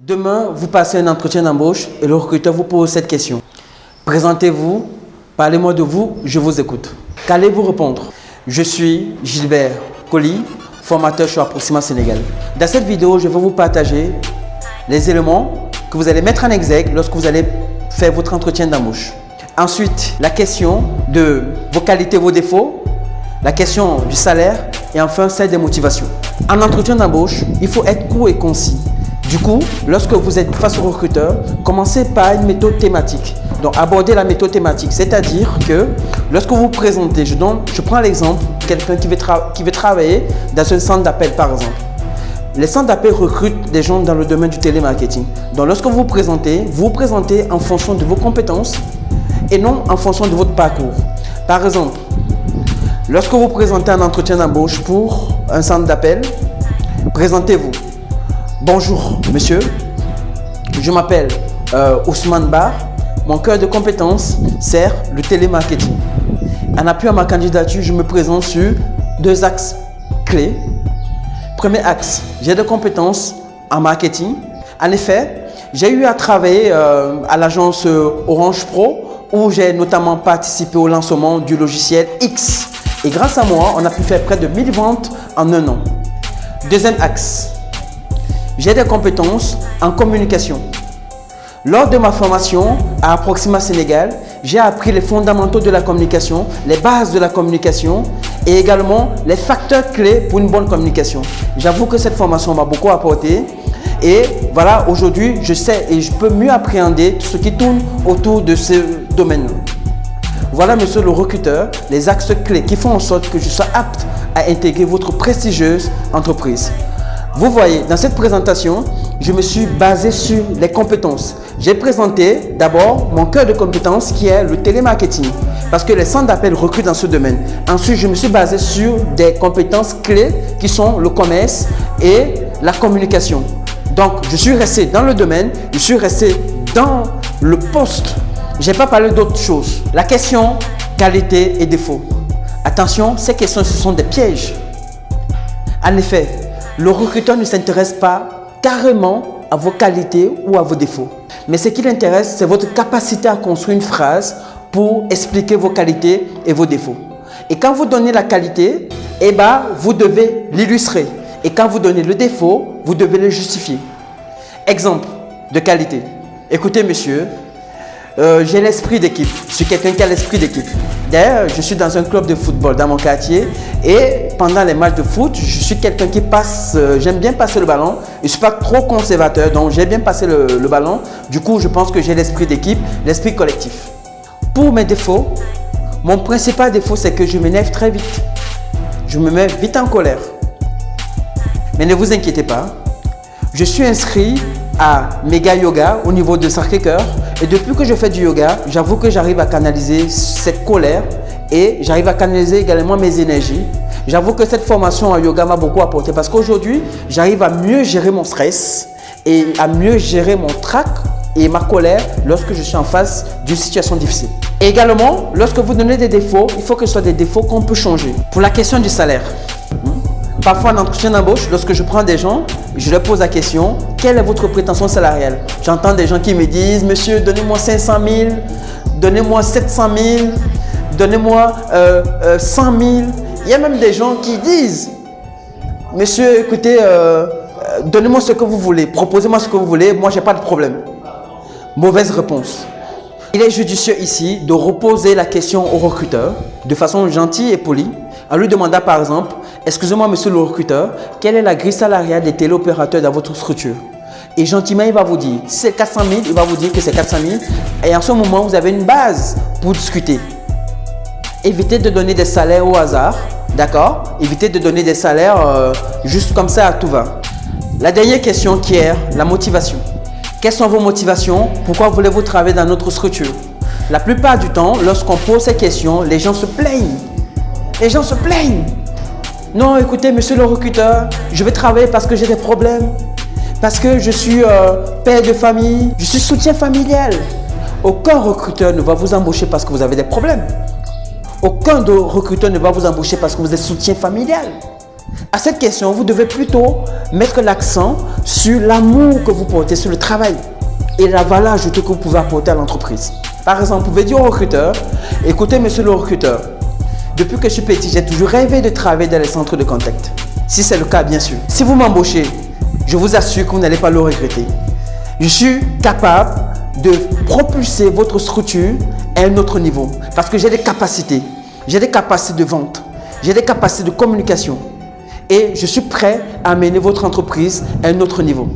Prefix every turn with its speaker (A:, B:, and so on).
A: Demain, vous passez un entretien d'embauche et le recruteur vous pose cette question. Présentez-vous, parlez-moi de vous, je vous écoute. Qu'allez-vous répondre? Je suis Gilbert Colli, formateur chez Approxima Sénégal. Dans cette vidéo, je vais vous partager les éléments que vous allez mettre en exergue lorsque vous allez faire votre entretien d'embauche. Ensuite, la question de vos qualités, vos défauts, la question du salaire et enfin celle des motivations. En entretien d'embauche, il faut être court et concis. Du coup, lorsque vous êtes face au recruteur, commencez par une méthode thématique. Donc, abordez la méthode thématique, c'est-à-dire que lorsque vous vous présentez, je prends l'exemple de quelqu'un qui veut travailler dans un centre d'appel par exemple. Les centres d'appel recrutent des gens dans le domaine du télémarketing. Donc, lorsque vous vous présentez en fonction de vos compétences et non en fonction de votre parcours. Par exemple, lorsque vous présentez un entretien d'embauche pour un centre d'appel, présentez-vous. Bonjour monsieur, je m'appelle Ousmane Bar, mon cœur de compétence sert le télémarketing. En appui à ma candidature, je me présente sur deux axes clés. Premier axe, j'ai des compétences en marketing. En effet, j'ai eu à travailler à l'agence Orange Pro où j'ai notamment participé au lancement du logiciel X. Et grâce à moi, on a pu faire près de 1000 ventes en un an. Deuxième axe, j'ai des compétences en communication. Lors de ma formation à Approxima Sénégal, j'ai appris les fondamentaux de la communication, les bases de la communication et également les facteurs clés pour une bonne communication. J'avoue que cette formation m'a beaucoup apporté et voilà, aujourd'hui, je sais et je peux mieux appréhender tout ce qui tourne autour de ce domaine. Voilà, monsieur le recruteur, les axes clés qui font en sorte que je sois apte à intégrer votre prestigieuse entreprise. Vous voyez, dans cette présentation, je me suis basé sur les compétences. J'ai présenté d'abord mon cœur de compétences qui est le télémarketing parce que les centres d'appel recrutent dans ce domaine. Ensuite, je me suis basé sur des compétences clés qui sont le commerce et la communication. Donc, je suis resté dans le domaine, je suis resté dans le poste. Je n'ai pas parlé d'autre chose. La question qualité et défaut. Attention, ces questions, ce sont des pièges. En effet, le recruteur ne s'intéresse pas carrément à vos qualités ou à vos défauts. Mais ce qui l'intéresse, c'est votre capacité à construire une phrase pour expliquer vos qualités et vos défauts. Et quand vous donnez la qualité, vous devez l'illustrer. Et quand vous donnez le défaut, vous devez le justifier. Exemple de qualité. Écoutez monsieur, j'ai l'esprit d'équipe. Je suis quelqu'un qui a l'esprit d'équipe. D'ailleurs, je suis dans un club de football dans mon quartier et pendant les matchs de foot, je suis quelqu'un qui passe, j'aime bien passer le ballon. Je ne suis pas trop conservateur, donc j'aime bien passer le ballon. Du coup, je pense que j'ai l'esprit d'équipe, l'esprit collectif. Pour mes défauts, mon principal défaut, c'est que je m'énerve très vite. Je me mets vite en colère. Mais ne vous inquiétez pas, je suis inscrit à Mega Yoga au niveau de Sacré-Cœur et depuis que je fais du yoga, j'avoue que j'arrive à canaliser cette colère et j'arrive à canaliser également mes énergies. J'avoue que cette formation en yoga m'a beaucoup apporté parce qu'aujourd'hui, j'arrive à mieux gérer mon stress et à mieux gérer mon trac et ma colère lorsque je suis en face d'une situation difficile. Et également, lorsque vous donnez des défauts, il faut que ce soit des défauts qu'on peut changer. Pour la question du salaire, parfois en entretien d'embauche, lorsque je prends des gens, je leur pose la question, quelle est votre prétention salariale? J'entends des gens qui me disent, monsieur, donnez-moi 500 000, donnez-moi 700 000, donnez-moi 100 000. Il y a même des gens qui disent, monsieur, écoutez, donnez-moi ce que vous voulez, proposez-moi ce que vous voulez, moi, je n'ai pas de problème. Mauvaise réponse. Il est judicieux ici de reposer la question au recruteur de façon gentille et polie, en lui demandant par exemple, excusez-moi monsieur le recruteur, quelle est la grille salariale des téléopérateurs dans votre structure? Et gentiment, il va vous dire, si c'est 400 000, il va vous dire que c'est 400 000. Et en ce moment, vous avez une base pour discuter. Évitez de donner des salaires au hasard, d'accord? Évitez de donner des salaires juste comme ça à tout va. La dernière question qui est la motivation. Quelles sont vos motivations? Pourquoi voulez-vous travailler dans notre structure? La plupart du temps, lorsqu'on pose ces questions, les gens se plaignent. Les gens se plaignent. Non, écoutez, monsieur le recruteur, je vais travailler parce que j'ai des problèmes. Parce que je suis père de famille, je suis soutien familial. Aucun recruteur ne va vous embaucher parce que vous avez des problèmes. Aucun recruteur ne va vous embaucher parce que vous êtes soutien familial. À cette question, vous devez plutôt mettre l'accent sur l'amour que vous portez sur le travail et la valeur ajoutée que vous pouvez apporter à l'entreprise. Par exemple, vous pouvez dire au recruteur, écoutez monsieur le recruteur, depuis que je suis petit, j'ai toujours rêvé de travailler dans les centres de contact. Si c'est le cas, bien sûr. Si vous m'embauchez, je vous assure que vous n'allez pas le regretter. Je suis capable de propulser votre structure à un autre niveau parce que j'ai des capacités. J'ai des capacités de vente, j'ai des capacités de communication et je suis prêt à amener votre entreprise à un autre niveau.